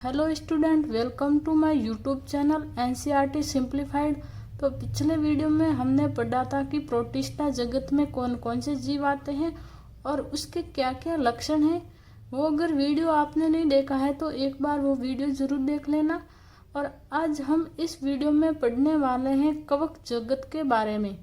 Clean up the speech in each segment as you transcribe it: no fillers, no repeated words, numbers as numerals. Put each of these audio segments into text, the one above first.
Hello student, welcome to my YouTube channel NCERT simplified. तो पिछले video में हमने पढ़ा था कि प्रोटिस्टा जगत में कौन कौन से जीव आते हैं और उसके क्या क्या लक्षण हैं। वो अगर वीडियो आपने नहीं देखा है तो एक बार वो वीडियो ज़रूर देख लेना। और आज हम इस वीडियो में पढ़ने वाले हैं कवक जगत के बारे में।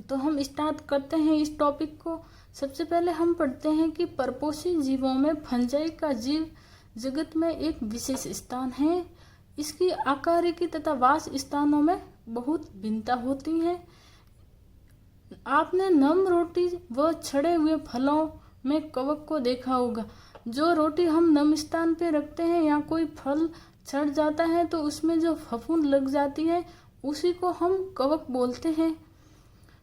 तो हम स्टार्ट करते हैं इस टॉपिक को। सबसे पहले हम पढ़ते हैं कि परपोषी जीवों में फंजाई का जीव जगत में एक विशेष स्थान है। इसकी आकारिकी तथा वास स्थानों में बहुत भिन्नता होती है। आपने नम रोटी व छड़े हुए फलों में कवक को देखा होगा। जो रोटी हम नम स्थान पे रखते हैं या कोई फल छड़ जाता है तो उसमें जो फफूंद लग जाती है उसी को हम कवक बोलते हैं।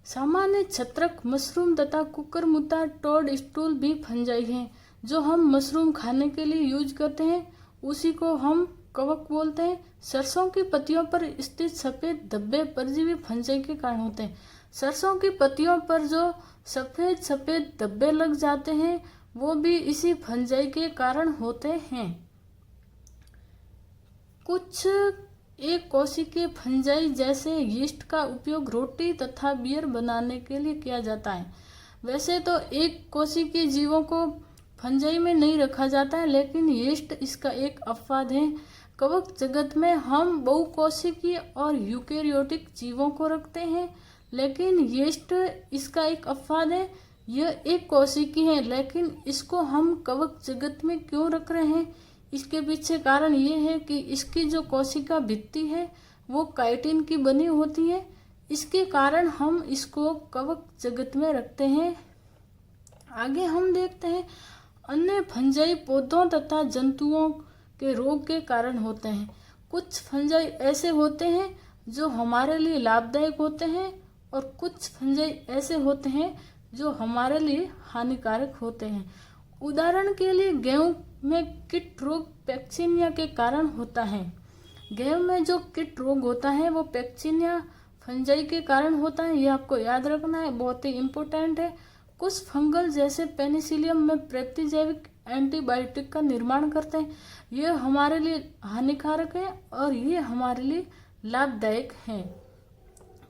सामान्य छत्रक, मशरूम तथा कुकुरमुत्ता, टोड स्टूल भी फंजाई हैं। जो हम मशरूम खाने के लिए यूज करते हैं उसी को हम कवक बोलते हैं। सरसों की पत्तियों पर स्थित सफेद धब्बे परजीवी फंजाई के कारण होते हैं। सरसों की पत्तियों पर जो सफेद सफेद धब्बे लग जाते हैं वो भी इसी फंजाई के कारण होते हैं। कुछ एक कोशिकीय फंजाई जैसे यीस्ट का उपयोग रोटी तथा बियर बनाने के लिए किया जाता है। वैसे तो एक कोशिकीय जीवों को फंजाई में नहीं रखा जाता है, लेकिन यीस्ट इसका एक अपवाद है। कवक जगत में हम बहुकोशिकीय और यूकेरियोटिक जीवों को रखते हैं, लेकिन यीस्ट इसका एक अपवाद है। यह एक कोशिकीय है, लेकिन इसको हम कवक जगत में क्यों रख रहे हैं, इसके पीछे कारण ये है कि इसकी जो कोशिका भित्ति है वो काइटिन की बनी होती है। इसके कारण हम इसको कवक जगत में रखते हैं। आगे हम देखते हैं अन्य फंजाई पौधों तथा जंतुओं के रोग के कारण होते हैं। कुछ फंजाई ऐसे होते हैं जो हमारे लिए लाभदायक होते हैं और कुछ फंजाई ऐसे होते हैं जो हमारे लिए हानिकारक होते हैं। उदाहरण के लिए गेहूं में कीट रोग पैक्सिनिया के कारण होता है। गेहूं में जो कीट रोग होता है वो पैक्सिनिया फंजाई के कारण होता है। ये आपको याद रखना है, बहुत ही इम्पोर्टेंट है। कुछ फंगल जैसे पेनिसिलियम में प्रतिजैविक एंटीबायोटिक का निर्माण करते हैं। ये हमारे लिए हानिकारक है और ये हमारे लिए लाभदायक है।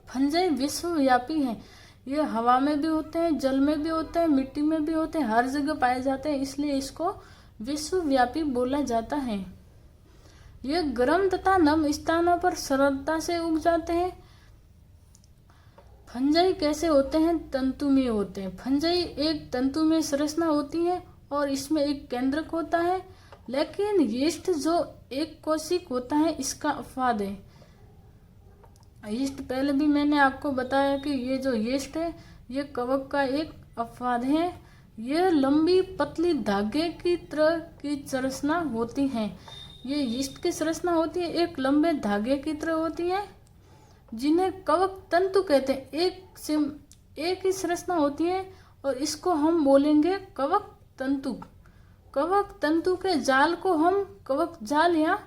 फंजाई विश्वव्यापी हैं। ये हवा में भी होते हैं, जल में भी होते हैं, मिट्टी में भी होते हैं, हर जगह पाए जाते हैं, इसलिए इसको विश्वव्यापी बोला जाता है। ये गर्म तथा नम स्थानों पर सरलता से उग जाते हैं। फंजाई कैसे होते हैं? तंतुमय होते हैं। फंजाई एक तंतुमय संरचना होती है और इसमें एक केंद्रक होता है, लेकिन यीस्ट जो एक कोशिक होता है इसका अपवाद है। यीस्ट पहले भी मैंने आपको बताया कि ये जो यीस्ट है ये कवक का एक अपवाद है। ये लंबी पतली धागे की तरह की संरचना होती है। ये यीस्ट की संरचना होती है, एक लंबे धागे की तरह होती है, जिन्हें कवक तंतु कहते हैं। एक ही संरचना होती है और इसको हम बोलेंगे कवक तंतु। कवक तंतु के जाल को हम कवक जाल या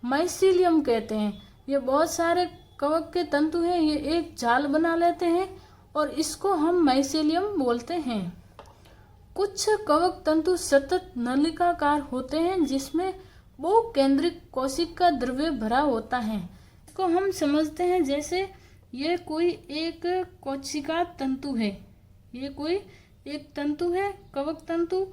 माइसीलियम कहते हैं। ये बहुत सारे कवक के तंतु हैं, ये एक जाल बना लेते हैं और इसको हम माइसीलियम बोलते हैं। कुछ कवक तंतु सतत नलिकाकार होते हैं जिसमें बहुकेंद्रिक कोशिका द्रव्य भरा होता है। को हम समझते हैं जैसे ये कोई एक कोशिका तंतु है, ये कोई एक तंतु है कवक तंतु।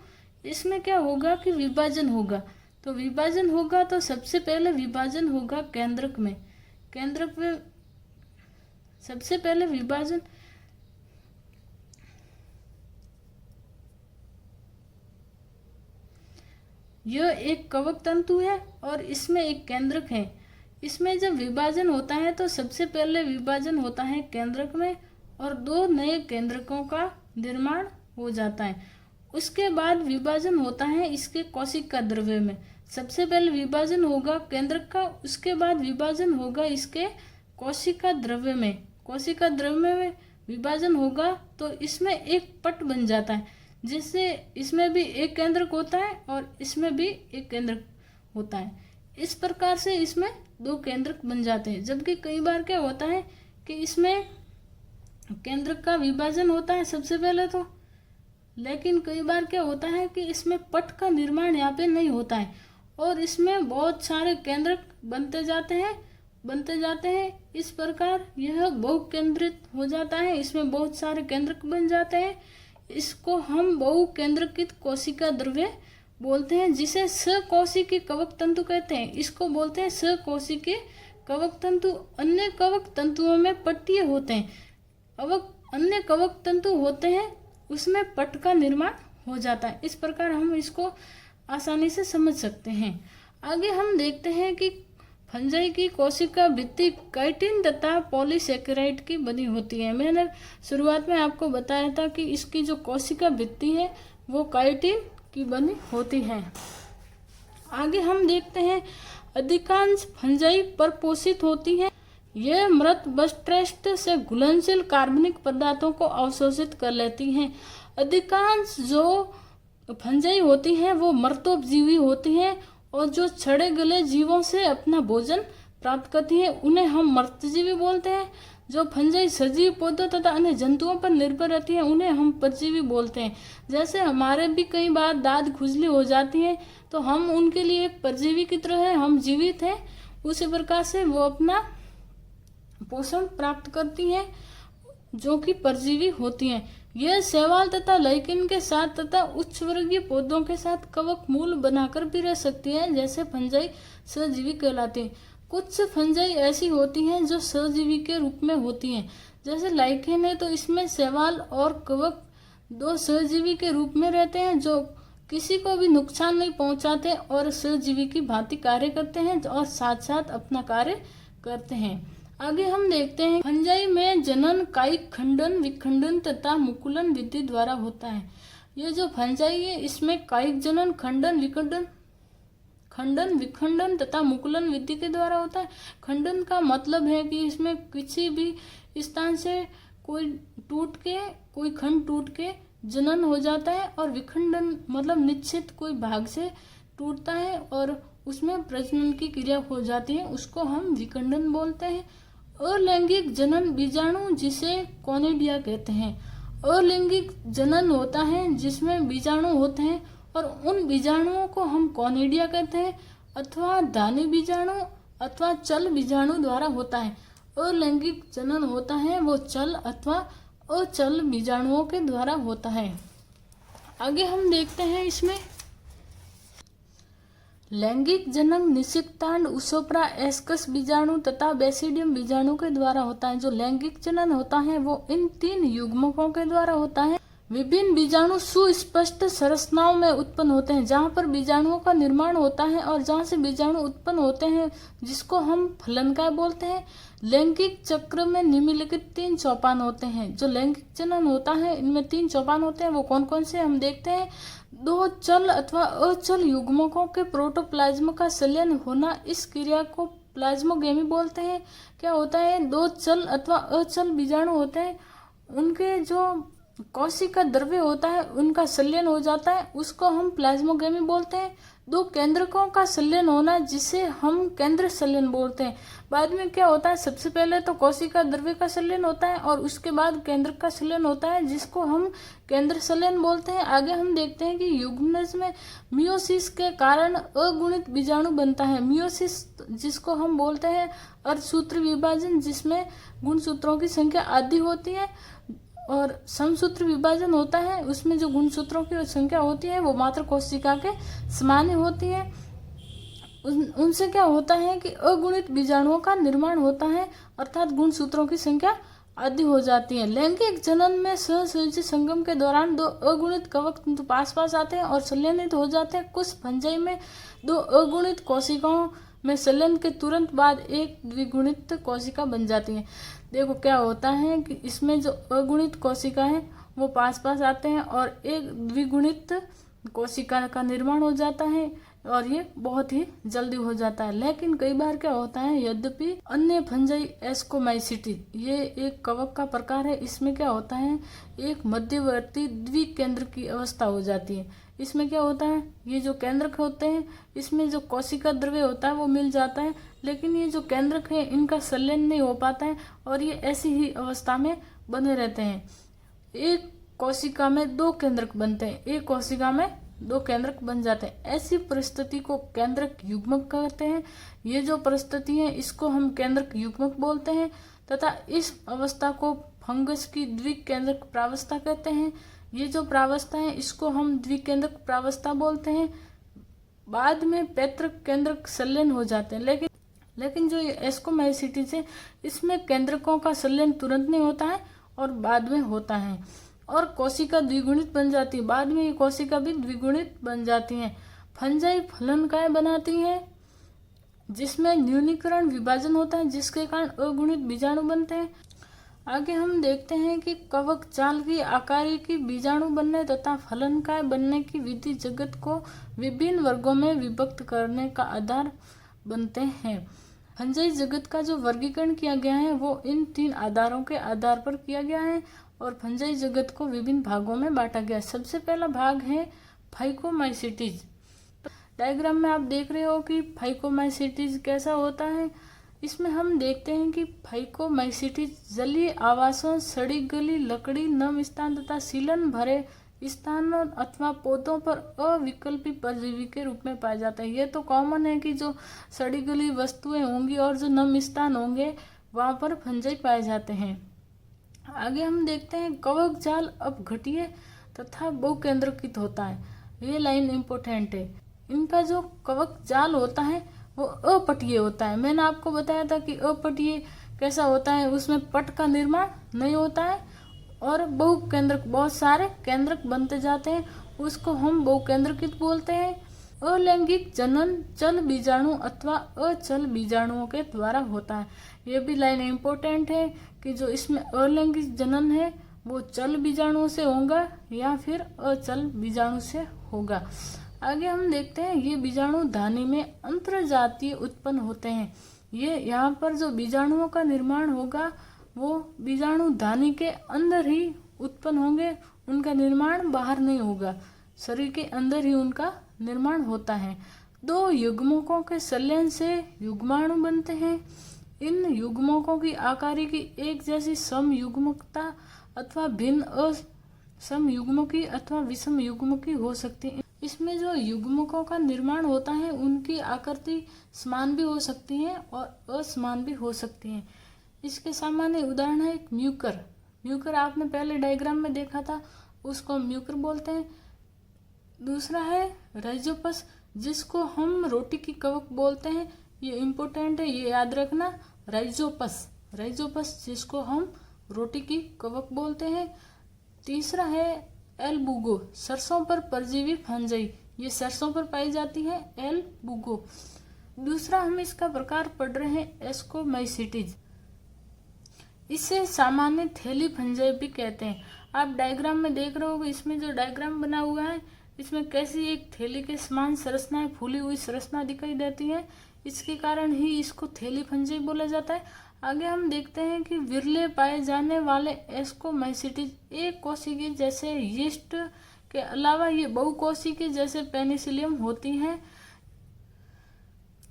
इसमें क्या होगा कि विभाजन होगा। तो विभाजन होगा तो सबसे पहले विभाजन होगा केंद्रक में। केंद्रक में सबसे पहले विभाजन यह एक कवक तंतु है और इसमें एक केंद्रक है। इसमें जब विभाजन होता है तो सबसे पहले विभाजन होता है केंद्रक में और दो नए केंद्रकों का निर्माण हो जाता है। उसके बाद विभाजन होता है इसके कोशिका द्रव्य में। सबसे पहले विभाजन होगा केंद्रक का, उसके बाद विभाजन होगा इसके कोशिका द्रव्य में। कोशिका द्रव्य में विभाजन होगा तो इसमें एक पट बन जाता है, जिससे इसमें भी एक केंद्रक होता है और इसमें भी एक केंद्रक होता है। इस प्रकार से इसमें दो केंद्रक बन जाते हैं। जबकि कई बार क्या होता है कि इसमें केंद्रक का विभाजन होता है सबसे पहले तो, लेकिन कई बार क्या होता है कि इसमें पट का निर्माण यहाँ पे नहीं होता है और इसमें बहुत सारे केंद्रक बनते जाते हैं। इस प्रकार यह बहुकेंद्रित हो जाता है, इसमें बहुत सारे केंद्रक बन जाते हैं। इसको हम बहुकेंद्रकित कोशिका द्रव्य बोलते हैं, जिसे सकोशिकीय कवक तंतु कहते हैं। इसको बोलते हैं सकोशिकीय कवक तंतु। अन्य कवक तंतुओं में पट्टीय होते हैं। अन्य कवक तंतु होते हैं उसमें पट का निर्माण हो जाता है। इस प्रकार हम इसको आसानी से समझ सकते हैं। आगे हम देखते हैं कि फंजाई की कोशिका भित्ति काइटिन तथा पॉलीसेकेराइड की बनी होती है। मैंने शुरुआत में आपको बताया था कि इसकी जो कोशिका भित्ति है वो काइटिन की बनी होती है। आगे हम देखते हैं अधिकांश फंजाई परपोषित होती है। यह मृत बस्ट्रेस्ट से घुलनशील कार्बनिक पदार्थों को अवशोषित कर लेती हैं। अधिकांश जो फंजाई होती हैं वो मृतोपजीवी होती हैं और जो छड़े गले जीवों से अपना भोजन प्राप्त करती हैं उन्हें हम मृतजीवी बोलते हैं। जो फंजाई सजीव पौधों तथा अन्य जंतुओं पर निर्भर रहती हैं उन्हें हम परजीवी बोलते हैं। जैसे हमारे भी कई बार दाद खुजली हो जाती है तो हम उनके लिए एक परजीवी की तरह है, हम जीवित हैं, उसी प्रकार से वो अपना पोषण प्राप्त करती हैं जो कि परजीवी होती हैं। यह शैवाल तथा लाइकेन के साथ तथा उच्च वर्गीय पौधों के साथ कवक मूल बनाकर भी रह सकती हैं, जैसे फंजाई सहजीवी कहलाती हैं। कुछ फंजाई ऐसी होती हैं जो सहजीवी के रूप में होती हैं, जैसे लाइकेन है तो इसमें शैवाल और कवक दो सहजीवी के रूप में रहते हैं जो किसी को भी नुकसान नहीं पहुंचाते और सहजीवी की भांति कार्य करते हैं और साथ साथ अपना कार्य करते हैं। आगे हम देखते हैं फंजाई में जनन कायिक खंडन विखंडन तथा मुकुलन विधि द्वारा होता है। ये जो फंजाई है इसमें कायिक जनन खंडन विखंडन तथा मुकुलन विधि के द्वारा होता है। खंडन का मतलब है कि इसमें किसी भी स्थान से कोई खंड टूट के जनन हो जाता है और विखंडन मतलब निश्चित कोई भाग से टूटता है और उसमें प्रजनन की क्रिया हो जाती है, उसको हम विखंडन बोलते हैं। अलैंगिक जनन बीजाणु जिसे कोनिडिया कहते हैं। अलैंगिक जनन होता है जिसमें बीजाणु होते हैं और उन बीजाणुओं को हम कोनिडिया कहते हैं, अथवा धानी बीजाणु अथवा चल बीजाणु द्वारा होता है। अलैंगिक जनन होता है वो चल अथवा अचल बीजाणुओं के द्वारा होता है। आगे हम देखते हैं इसमें लैंगिक जनन निषिक्तांड उसोप्रा एस्कस बीजाणु तथा बेसिडियम बीजाणु के द्वारा होता है। जो लैंगिक जनन होता है वो इन 3 युग्मकों के द्वारा होता है। विभिन्न बीजाणु सुस्पष्ट संरचनाओं में उत्पन्न होते हैं जहाँ पर बीजाणुओं का निर्माण होता है और जहाँ से बीजाणु उत्पन्न होते हैं जिसको हम फलनकाय बोलते हैं। लैंगिक चक्र में निम्नलिखित 3 सोपान होते हैं। जो लैंगिक जनन होता है इनमें 3 सोपान होते हैं, वो कौन कौन से हम देखते हैं। 2 चल अथवा अचल युग्मकों के प्रोटोप्लाज्म का संलयन होना, इस क्रिया को प्लाज्मोगेमी बोलते हैं। क्या होता है 2 चल अथवा अचल बीजाणु होते हैं, उनके जो कोशिका द्रव्य होता है उनका संलयन हो जाता है, उसको हम प्लाज्मोगेमी बोलते हैं। 2 केंद्रकों का संलयन होना जिसे हम केंद्र संलयन बोलते हैं। बाद में क्या होता है, सबसे पहले तो कोशिका द्रव्य का संलयन होता है और उसके बाद केंद्र का संलयन होता है जिसको हम केंद्र संलयन बोलते हैं। आगे हम देखते हैं कि युग्मनज में मियोसिस के कारण अगुणित बीजाणु बनता है। मियोसिस जिसको हम बोलते हैं अर्धसूत्र विभाजन, जिसमें गुणसूत्रों की संख्या आधी होती है, और समसूत्र विभाजन होता है उसमें जो गुणसूत्रों की संख्या होती है वो मात्र कोशिका के समान होती है। उनसे क्या होता है कि अगुणित बीजाणुओं का निर्माण होता है, अर्थात गुणसूत्रों की संख्या आधी हो जाती है। लैंगिक जनन में सहसंयोजी संगम के दौरान 2 अगुणित कवक तंतु पास पास आते हैं और संलयनित हो जाते हैं। कुछ फंजाई में 2 अगुणित कोशिकाओं में संलयन के तुरंत बाद एक द्विगुणित कोशिका बन जाती है। देखो क्या होता है कि इसमें जो अगुणित कोशिका है वो पास पास आते हैं और एक द्विगुणित कोशिका का निर्माण हो जाता है और ये बहुत ही जल्दी हो जाता है। लेकिन कई बार क्या होता है, यद्यपि अन्य फंजाई एस्कोमाइसिटी ये एक कवक का प्रकार है, इसमें क्या होता है एक मध्यवर्ती द्विकेंद्र की अवस्था हो जाती है। इसमें क्या होता है, ये जो केंद्रक होते हैं इसमें जो कोशिका द्रव्य होता है वो मिल जाता है, लेकिन ये जो केंद्रक है इनका संलयन नहीं हो पाता है और ये ऐसी ही अवस्था में बने रहते हैं। एक कोशिका में 2 केंद्रक बनते हैं, एक कोशिका में दो केंद्रक बन जाते हैं। ऐसी परिस्थिति को केंद्रक युग्मक कहते हैं। ये जो परिस्थिति है इसको हम केंद्रक युग्मक बोलते हैं तथा इस अवस्था को फंगस की द्विकेंद्रक प्रावस्था कहते हैं। ये जो प्रावस्था है इसको हम द्विकेंद्रक प्रावस्था बोलते हैं। बाद में पैतृक केंद्रक संलयन हो जाते हैं, लेकिन जो ये एस्कोमाइसीटीज है इसमें केंद्रकों का संलयन तुरंत नहीं होता है और बाद में होता है और कोशिका द्विगुणित बन जाती है। बाद में ये कोशिका भी द्विगुणित बन जाती हैं। फंजाई फलनकाय बनाती हैं जिसमें न्यूनीकरण विभाजन होता है जिसके कारण अगुणित बीजाणु बनते हैं। आगे हम देखते हैं कि कवक जाल की आकारी की बीजाणु बनने तथा फलनकाय बनने की विधि जगत को विभिन्न वर्गों में विभक्त करने का आधार बनते हैं। फंजाई जगत का जो वर्गीकरण किया गया है वो इन 3 आधारों के आधार पर किया गया है और फंजाई जगत को विभिन्न भागों में बांटा गया है। सबसे पहला भाग है फाइकोमाइसीटीज। डायग्राम में आप देख रहे हो कि फाइकोमाइसीटीज कैसा होता है। इसमें हम देखते हैं कि फाइकोमाइसीटीज जलीय आवासों, सड़ी गली लकड़ी, नम स्थान तथा सीलन भरे स्थानों अथवा पौधों पर अविकल्पी परजीवी के रूप में पाया जाता है। ये तो कॉमन है कि जो सड़ी गली वस्तुएं होंगी और जो नम स्थान होंगे वहां पर फंजाई पाए जाते हैं। आगे हम देखते हैं कवक जाल अपघटीय तथा बहुकेंद्रकित होता है। ये लाइन इम्पोर्टेंट है। इनका जो कवक जाल होता है वो अपटीय होता है। मैंने आपको बताया था कि अपटीय कैसा होता है, उसमें पट का निर्माण नहीं होता है और बहुकेंद्रक बहुत सारे केंद्रक बनते जाते हैं, उसको हम बहुकेंद्रकित बोलते हैं। अलैंगिक जनन चल बीजाणु अथवा अचल बीजाणुओं के द्वारा होता है। ये भी लाइन इम्पोर्टेंट है कि जो इसमें अलैंगिक जनन है वो चल बीजाणुओं से होगा या फिर अचल बीजाणु से होगा। आगे हम देखते हैं ये बीजाणु धानी में अंतरजातीय उत्पन्न होते हैं। ये यहाँ पर जो बीजाणुओं का निर्माण होगा वो बीजाणु धानी के अंदर ही उत्पन्न होंगे, उनका निर्माण बाहर नहीं होगा, शरीर के अंदर ही उनका निर्माण होता है। 2 युग्मकों के संलयन से युग्माणु बनते हैं। इन युग्मकों की आकारी की एक जैसी समयुग्मकता अथवा भिन्न असमयुग्मकी अथवा विषम युग्मकी हो सकती है। इसमें जो युग्मकों का निर्माण होता है उनकी आकृति समान भी हो सकती है और असमान भी हो सकती है। इसके सामान्य उदाहरण है एक म्यूकर। म्यूकर आपने पहले डायग्राम में देखा था, उसको म्यूकर बोलते हैं। दूसरा है राइजोपस जिसको हम रोटी की कवक बोलते हैं। ये इम्पोर्टेंट है, ये याद रखना। राइजोपस जिसको हम रोटी की कवक बोलते हैं। तीसरा है एल बुगो, सरसों पर परजीवी फंजाई, ये सरसों पर पाई जाती है एल बुगो। दूसरा हम इसका प्रकार पढ़ रहे हैं एस्कोमाइसीटीज। इसे सामान्य थैली फंजाई भी कहते हैं। आप डायग्राम में देख रहे हो, इसमें जो डायग्राम बना हुआ है इसमें कैसी एक थैली के समान संरचनाएं, फूली हुई संरचना दिखाई देती है, इसके कारण ही इसको थैली फंजाई बोला जाता है। आगे हम देखते हैं कि विरले पाए जाने वाले एस्कोमाइसीटीज एक कोशिकीय जैसे यीस्ट के अलावा ये बहुकोशिकीय जैसे पेनिसिलियम होती हैं।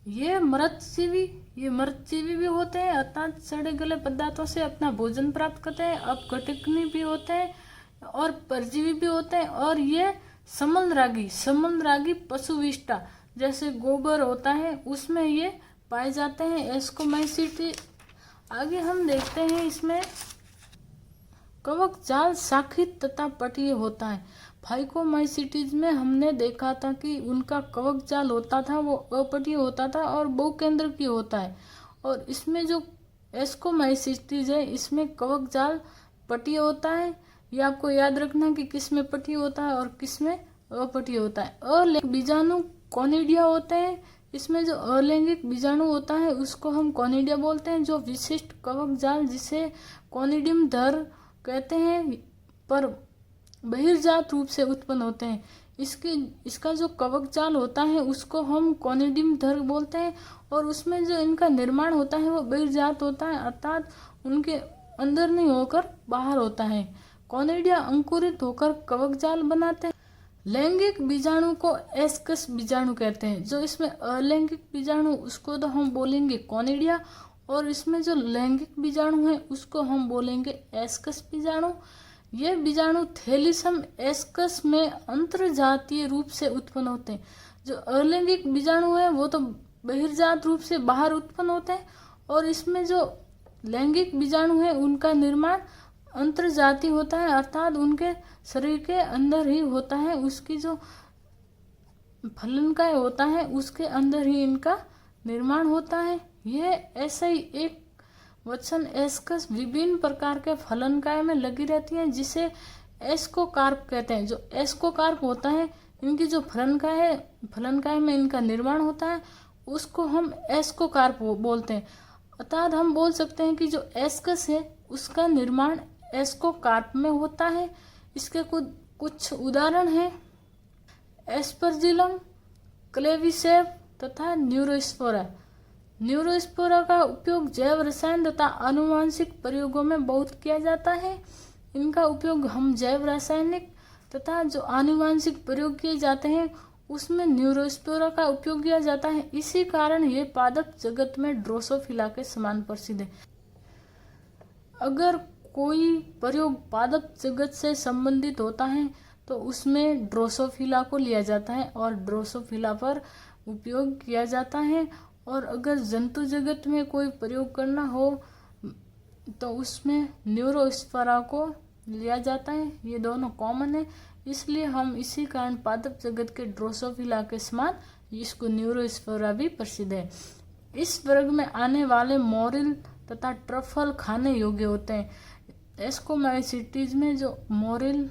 ये मृतजीवी भी होते हैं, अर्थात सड़े गले पदार्थों से अपना भोजन प्राप्त करते हैं। अपघटनी भी होते हैं और परजीवी भी होते हैं। और ये समलरागी पशुविष्टा जैसे गोबर होता है उसमें ये पाए जाते हैं एस्कोमाइसीटीज। आगे हम देखते हैं इसमें कवक जाल शाखित तथा पटीय होता है। फाइकोमाइसीटीज में हमने देखा था कि उनका कवक जाल होता था वो अपटीय होता था और बहुकेंद्रकीय होता है, और इसमें जो एस्कोमाइसीटीज है इसमें कवक जाल पटीय होता है। ये आपको याद रखना कि किस में पटीय होता है और किस में अपटीय होता है। अलैंगिक बीजाणु कोनिडिया होते हैं। इसमें जो अलैंगिक बीजाणु होता है उसको हम कोनिडिया बोलते हैं। जो विशिष्ट कवक जाल जिसे कोनिडियम धर कहते हैं पर बहिर्जात रूप से उत्पन्न होते हैं, इसका जो कवक जाल होता है उसको हम कोनिडियम धर बोलते हैं। और उसमें जो इनका निर्माण होता है वो बहिर्जात होता है, अर्थात उनके अंदर नहीं होकर बाहर होता है। कोनिडिया अंकुरित होकर कवक जाल बनाते हैं। लैंगिक बीजाणु को एस्कस बीजाणु कहते हैं। जो इसमें अलैंगिक बीजाणु उसको तो हम बोलेंगे कोनिडिया, और इसमें जो लैंगिक बीजाणु है उसको हम बोलेंगे एस्कस बीजाणु। ये बीजाणु थैलीसम एस्कस में अंतर्जातीय रूप से उत्पन्न होते हैं। जो अलैंगिक बीजाणु है वो तो बहिर्जात रूप से बाहर उत्पन्न होते हैं, और इसमें जो लैंगिक बीजाणु है उनका निर्माण अंतर्जातीय होता है, अर्थात उनके शरीर के अंदर ही होता है। उसकी जो फलनकाय होता है उसके अंदर ही इनका निर्माण होता है। यह ऐसा ही एक वत्सन एस्कस विभिन्न प्रकार के फलनकाय में लगी रहती है, जिसे एस्कोकार्प कहते हैं। जो एस्कोकार्प होता है, इनकी जो फलनकाय में इनका निर्माण होता है उसको हम एस्कोकार्प बोलते हैं। अर्थात हम बोल सकते हैं कि जो एस्कस है उसका निर्माण एस्कोकार्प में होता है। इसके कुछ उदाहरण हैं एस्परजिलम, क्लेविसेप तथा न्यूरोस्पोरा। न्यूरोस्पोरा का उपयोग जैव रसायन तथा आनुवांशिक प्रयोगों में बहुत किया जाता है। इनका उपयोग हम जैव रासायनिक तथा जो आनुवांशिक प्रयोग किए जाते हैं उसमें न्यूरोस्पोरा का उपयोग किया जाता है। इसी कारण ये पादप जगत में ड्रोसोफिला के समान प्रसिद्ध है। अगर कोई प्रयोग पादप जगत से संबंधित होता है तो उसमें ड्रोसोफिला को लिया जाता है और ड्रोसोफिला पर उपयोग किया जाता है। और अगर जंतु जगत में कोई प्रयोग करना हो तो उसमें न्यूरोस्पोरा को लिया जाता है। ये दोनों कॉमन है, इसलिए हम इसी कारण पादप जगत के ड्रोसोफिला के समान इसको न्यूरोस्पोरा भी प्रसिद्ध है। इस वर्ग में आने वाले मोरिल तथा ट्रफल खाने योग्य होते हैं। एस्कोमाइसिटीज में जो मोरिल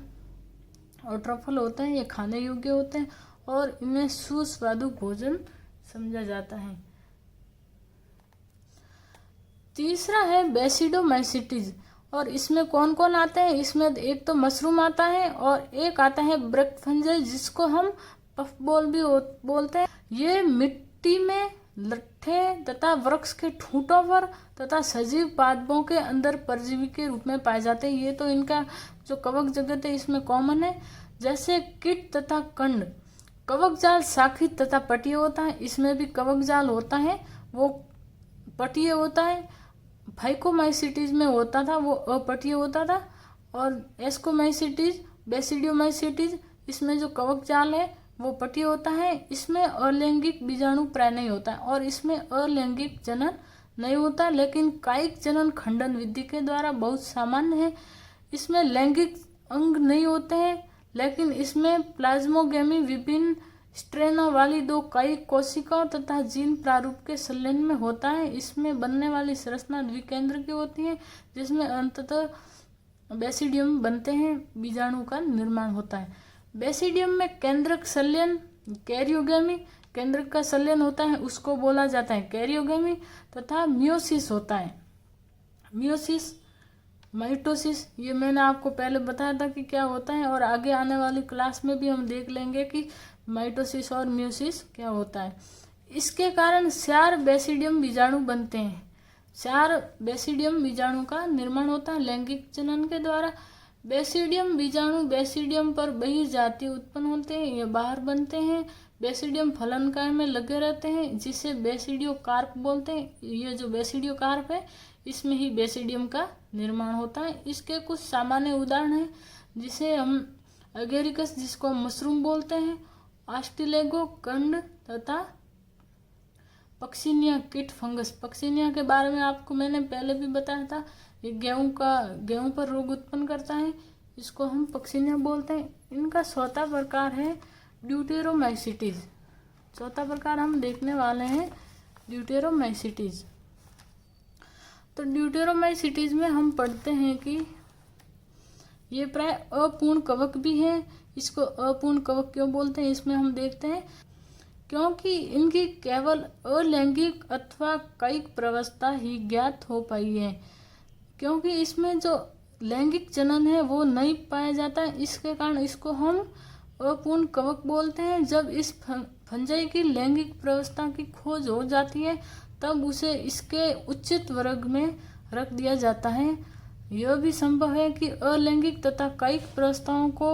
और ट्रफल होते हैं ये खाने योग्य होते हैं और इन्हें सुस्वादु भोजन समझा जाता है। तीसरा है बेसिडोमाइसिटीज, और इसमें कौन कौन आते हैं? इसमें एक तो मशरूम आता है और एक आता है ब्रक फंजाई, जिसको हम पफबॉल भी बोलते हैं। ये मिट्टी में लट्ठे तथा वृक्ष के ठूंठों पर तथा सजीव पादपों के अंदर परजीवी के रूप में पाए जाते हैं। ये तो इनका जो कवक जगत है इसमें कॉमन है। जैसे कीट तथा कंड, कवक जाल शाखित तथा पटीय होता है। इसमें भी कवक जाल होता है वो पटीय होता है। फाइकोमाइसिटीज में होता था वो अपटीय होता था। और एस्कोमाइसिटीज, बेसिडियोमाइसिटीज, इसमें जो कवक जाल है वो पटीय होता है। इसमें अलैंगिक बीजाणु प्राय नहीं होता है और इसमें अलैंगिक जनन नहीं होता, लेकिन कायिक जनन खंडन विधि के द्वारा बहुत सामान्य है। इसमें लैंगिक अंग नहीं होते हैं, लेकिन इसमें प्लाज्मोगेमी विभिन्न स्ट्रेनों वाली दो कायिक कोशिकाओं तथा जीन प्रारूप के संलयन में होता है। इसमें बनने वाली संरचना द्विकेंद्र की होती है, जिसमें अंततः बेसिडियम बनते हैं, बीजाणु का निर्माण होता है। बेसिडियम में केंद्रक संलयन कैरियोगेमी, केंद्रक का संलयन होता है उसको बोला जाता है कैरियोगेमी, तथा मियोसिस होता है। मियोसिस, माइटोसिस, ये मैंने आपको पहले बताया था कि क्या होता है, और आगे आने वाली क्लास में भी हम देख लेंगे कि माइटोसिस और मियोसिस क्या होता है। इसके कारण 4 बेसिडियम बीजाणु बनते हैं। 4 बेसिडियम बीजाणु का निर्माण होता है लैंगिक जनन के द्वारा। बेसिडियम बीजाणु बेसिडियम पर बहिर्जातीय उत्पन्न होते हैं, ये बाहर बनते हैं। बेसिडियम फलनकाय में लगे रहते हैं, जिसे बेसिडियोकार्प बोलते हैं। ये जो बेसिडियोकार्प है इसमें ही बेसिडियम का निर्माण होता है। इसके कुछ सामान्य उदाहरण हैं, जिसे हम एगेरिकस, जिसको हम मशरूम बोलते हैं, आस्टिलेगो कंड तथा पक्सिनिया कीट फंगस। पक्सिनिया के बारे में आपको मैंने पहले भी बताया था, ये गेहूं पर रोग उत्पन्न करता है, इसको हम पक्सिनिया बोलते हैं। इनका चौथा प्रकार है ड्यूटेरोमाइसिटीज। चौथा प्रकार हम देखने वाले हैं ड्यूटेरोमाइसिटीज। तो ड्यूटेरोमाइसिटीज में हम पढ़ते हैं कि ये प्राय अपूर्ण कवक भी हैं। इसको अपूर्ण कवक क्यों बोलते हैं, इसमें हम देखते हैं क्योंकि इनकी केवल अलैंगिक अथवा कायिक प्रवस्था ही ज्ञात हो पाई है, क्योंकि इसमें जो लैंगिक जनन है वो नहीं पाया जाता है। इसके कारण इसको हम अपूर्ण कवक बोलते हैं। जब इस फंजाई की लैंगिक प्रवस्था की खोज हो जाती है तब उसे इसके उचित वर्ग में रख दिया जाता है। यह भी संभव है कि अलैंगिक तथा कायिक प्रवस्थाओं को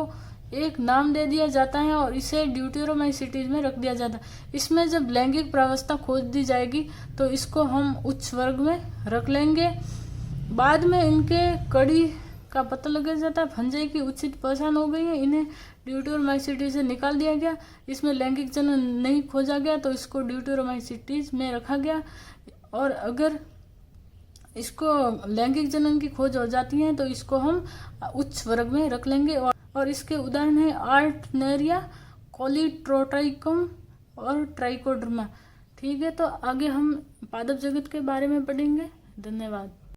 एक नाम दे दिया जाता है और इसे ड्यूटेरोमाइसिटीज में रख दिया जाता है। इसमें जब लैंगिक प्रावस्था खोज दी जाएगी तो इसको हम उच्च वर्ग में रख लेंगे। बाद में इनके कड़ी का पता लगाया जाता है। फंजाई की उचित पहचान हो गई है, इन्हें ड्यूटेरोमाइसीटी से निकाल दिया गया। इसमें लैंगिक जनन नहीं खोजा गया तो इसको ड्यूटेरोमाइसीटीज में रखा गया। और अगर इसको लैंगिक जनन की खोज हो जाती है तो इसको हम उच्च वर्ग में रख लेंगे। और इसके उदाहरण है आर्टनेरिया, कोलीट्रोट्राइकम और ट्राइकोडर्मा। ठीक है, तो आगे हम पादप जगत के बारे में पढ़ेंगे। धन्यवाद।